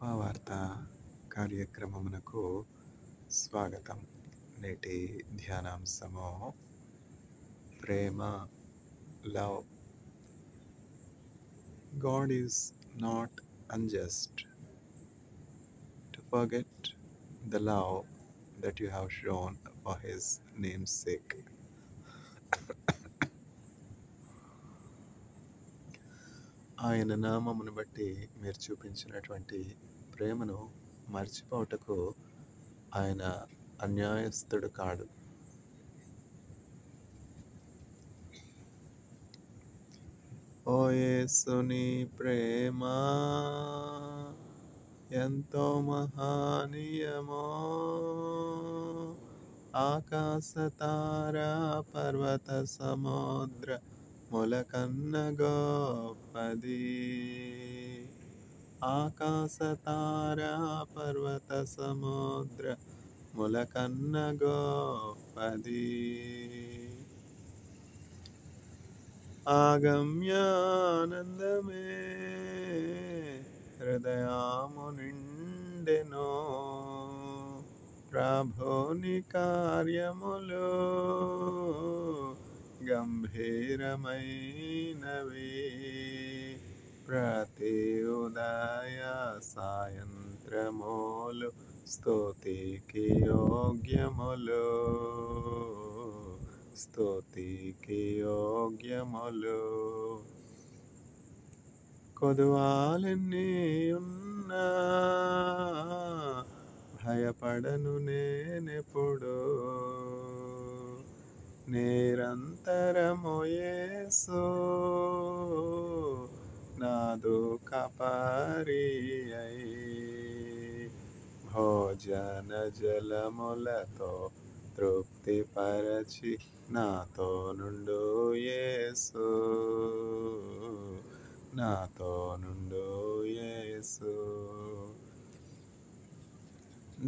కృపావార్త కార్యక్రమమునకు స్వాగతం. నేటి ధ్యానాంశము ప్రేమ, love. God is not unjust to forget the love that you have shown for his name's sake. ఆయన నామమును బట్టి మీరు చూపించినటువంటి ప్రేమను మర్చిపోవటకు ఆయన అన్యాయస్థుడు కాడు. ఓ యేసుని ప్రేమ ఎంతో మహనీయమో, ఆకాశ తారా పర్వత సముద్ర ములకన్న గొప్పది. ఆకాశ తారా పర్వత సముద్ర ములకన్న గొప్పది. ఆగమ్యానందమే హృదయాము నిండెనో, ప్రభుని కార్యములు గంభీరమైనవి. ప్రతి ఉదయ సాయంత్రములు స్తుతికి యోగ్యములు, స్తుతికి యోగ్యములు. కొదువాలెన్ని ఉన్నా భయపడను నేనెప్పుడు, నిరంతరము యేసు నాదు కాపరి అయి, భోజన జలములతో తృప్తిపరచి నాతో నుండు యేసు, నాతో నుండు యేసు.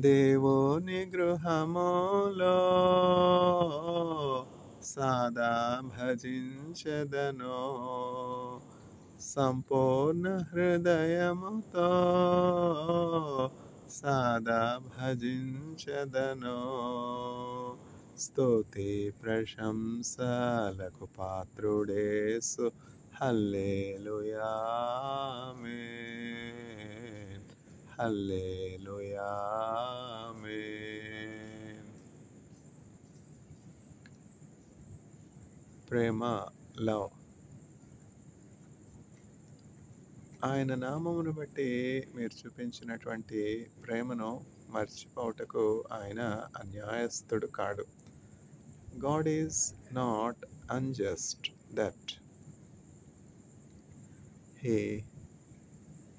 దేవుని గృహములో సదా భజించెదను, సంపూర్ణ హృదయముతో సదా భజించెదను. స్తుతి ప్రశంసలకు పాత్రుడేసు, హల్లెలూయా ఆమేన్, హల్లెలూయా ఆమేన్. ప్రేమ, లవ్. ఆయన నామమును బట్టి మీరు చూపించినటువంటి ప్రేమను మర్చిపోవటకు ఆయన అన్యాయస్థుడు కాడు. God is not unjust that he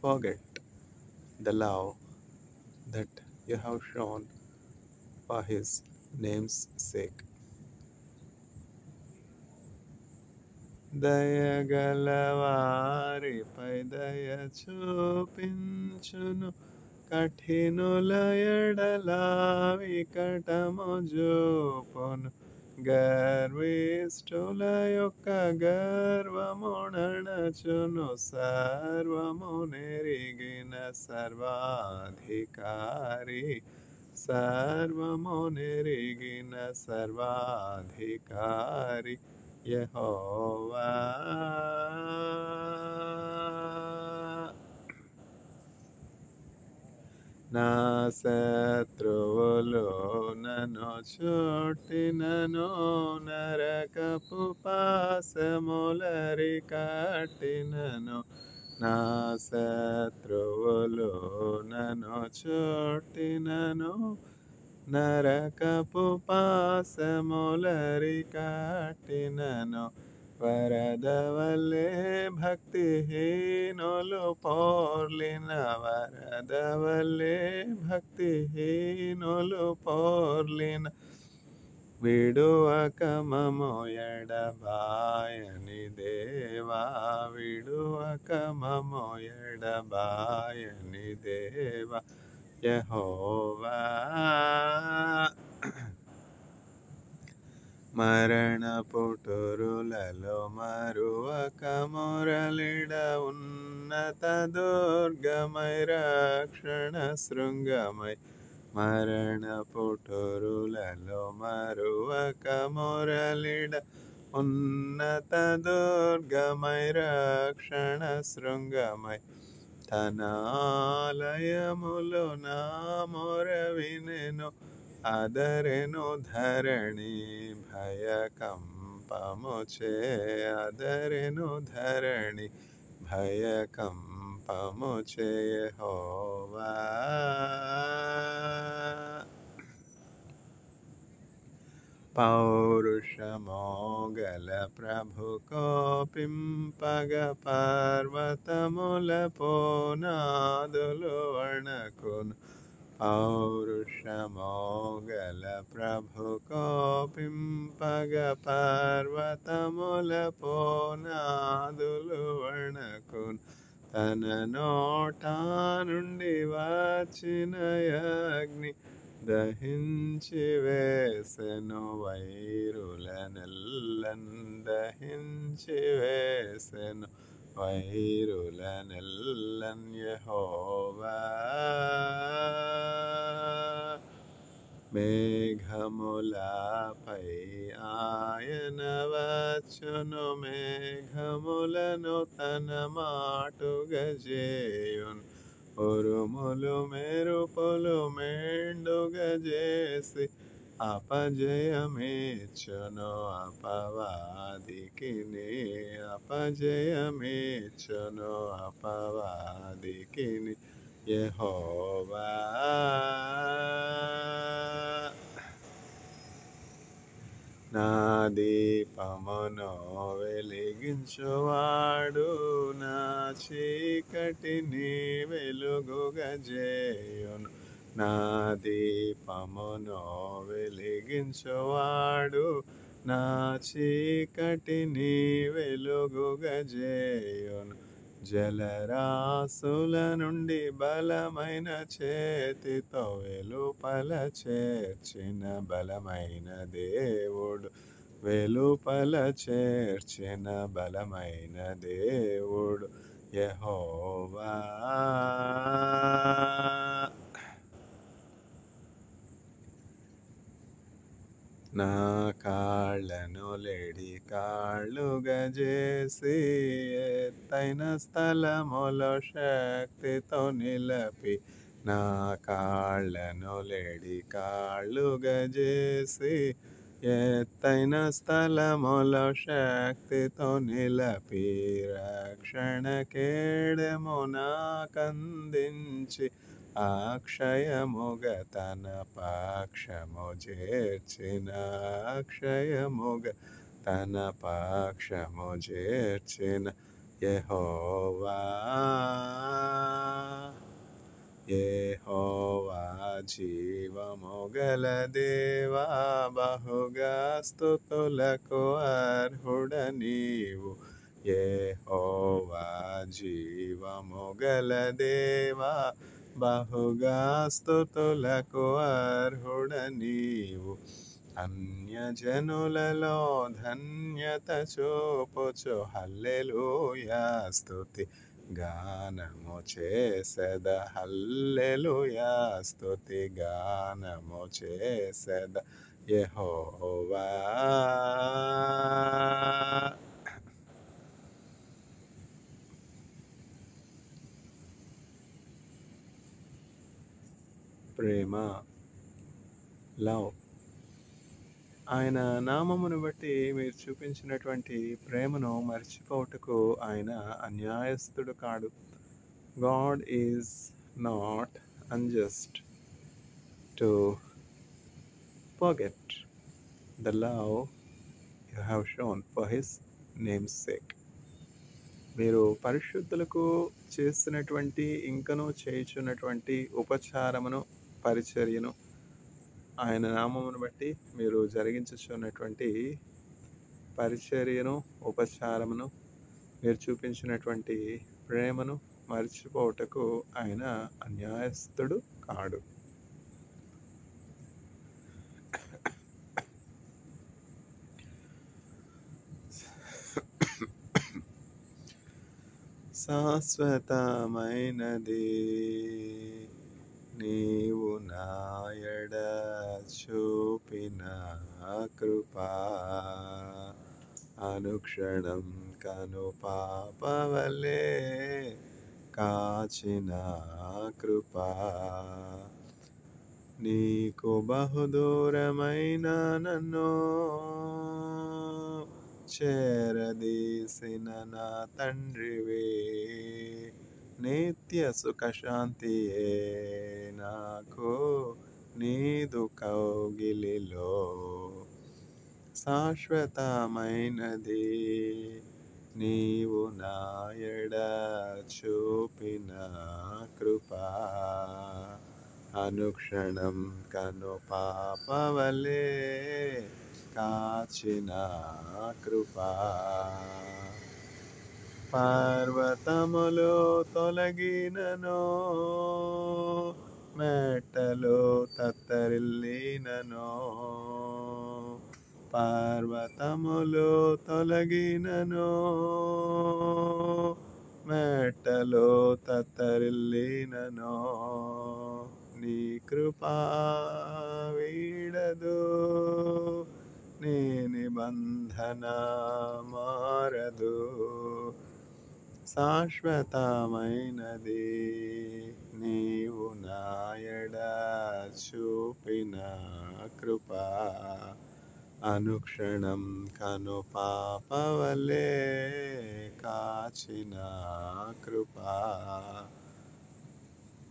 forget the love that you have shown for his name's sake. దయగలవారిపై దయ చూపించును, కఠినుల ఎడల వికటము చూపును. గర్విష్ఠుల యొక్క గర్వమునణచును, సర్వము నెరిగిన సర్వాధికారి, సర్వము నెరిగిన సర్వాధికారి యెహోవా. నా శత్రువులు నన్ను చుట్టినను, నరకపు పాశములరి కట్టినను. నా శత్రువులు నన్ను చుట్టినను, నరకపు పాశములరి కట్టినను. వరదవల్లే భక్తిహీనులు పోర్లిన, వరదవల్లే భక్తిహీనులు పోర్లిన. విడువక మము ఎడబాయని దేవా, విడువక మము ఎడబాయని దేవా యెహోవా. మరణ పుటురులలో మరువక మురళిడ ఉన్నత దుర్గమై రక్షణ శృంగమై మరణ పుటురులలో మరువక మురళిడ ఉన్నత దుర్గమై రక్షణ శృంగమై తన ఆలయములో నా మొర వినెను అదరెను ధరణి భయకంపముచే అదరెను ధరణి భయకంపముచే యెహోవా పౌరుషమోగల ప్రభు కోపింపగ పర్వతముల పోనాదులు వణకును పౌరుషమోగల ప్రభు కోపింపగ పర్వతముల పోనాదులు వణకును తన నోటా నుండి వచ్చిన అగ్ని దహించి వేసెను వైరులనెల్లన్ దహించి వేసెను వైరులనెల్లన్ యెహోవా మేఘములపై ఆయన వచ్చును మేఘములను తన మాటుగా చేయును ఉరుములు మెరుపులు మెండుగా చేసి అపజయమేచ్చును అపవాదికిని అపజయమేచ్చును అపవాదికిని యెహోవా నా దీపమును వెలిగించువాడు నా చీకటిని వెలుగుగా చేయును నా దీపమును వెలిగించువాడు నా చీకటిని వెలుగుగా చేయును జలరాశుల నుండి బలమైన చేతితో వెలుపల చేర్చిన బలమైన దేవుడు వెలుపల చేర్చిన బలమైన దేవుడు యెహోవా నా కాళ్ళను లేడి కాళ్ళుగా చేసి ఎత్తైన స్థలములో శక్తితో నిలపి నా కాళ్ళను లేడి కాళ్ళుగా చేసి ఎత్తైన స్థలములో శక్తితో నిలపి రక్షణ కేడెము నాకందించి అక్షయముగ తన పక్షము చేర్చిన అక్షయముగ తన పక్షము చేర్చిన యెహోవా యెహోవా జీవముగల దేవా బహుగా స్తుతులకు అర్హుడ నీవు యెహోవా జీవముగల దేవా బహుగా స్తుతులకు అర్హుడ నీవు అన్యజనులలో ధన్యత చూపుచు హల్లెలూయా స్తుతి గానము చేసెద హల్లెలూయా స్తుతి గానము చేసెద యెహోవా ప్రేమ లవ్ ఆయన నామమును బట్టి మీరు చూపించినటువంటి ప్రేమను మర్చిపోవుటకు ఆయన అన్యాయస్తుడు కాడు. God is not unjust to forget the love you have shown for his name's sake. మీరు పరిశుద్ధులకు చేస్తున్నటువంటి ఇంకనూ చేయుచున్నటువంటి ఉపచారమును పరిచర్యను ఆయన నామమును బట్టి మీరు జరిగించుచున్నటువంటి పరిచర్యను ఉపచారమును మీరు చూపించినటువంటి ప్రేమను మర్చిపోవుటకు ఆయన అన్యాయస్తుడు కాడు. శాశ్వతమైనది నీవు నాయడ చూపిన కృపా అనుక్షణం కను పాపవలే కాచిన కృపా నీకు బహుదూరమైన నన్ను చేరదీసిన నా తండ్రివే నిత్య సుఖ శాంతియే నాకు నీదు కౌగిలిలో శాశ్వతమైనది నీవు నాయడ చూపిన కృపా అనుక్షణం కను పాపవలే కాచిన కృపా పర్వతములో తొలగినను మెట్టలో తత్తరిల్లినను పర్వతములో తొలగినను మెట్టలో తత్తరిల్లినను నీ కృపా వీడదు నీ నిబంధన మారదు శాశ్వతమైనది నీవు నాయడ చూపిన కృపా అనుక్షణం కను పాపవలే కాచిన కృపా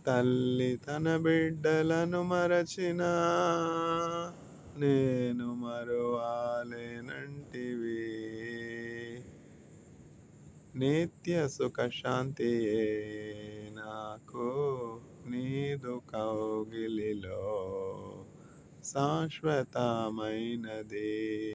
తల్లి తన బిడ్డలను మరచిన నేను మరువాలేనంటివి నిత్య సుఖ శాంతియే నాకు నీదు కౌగిలిలో శాశ్వతమైనది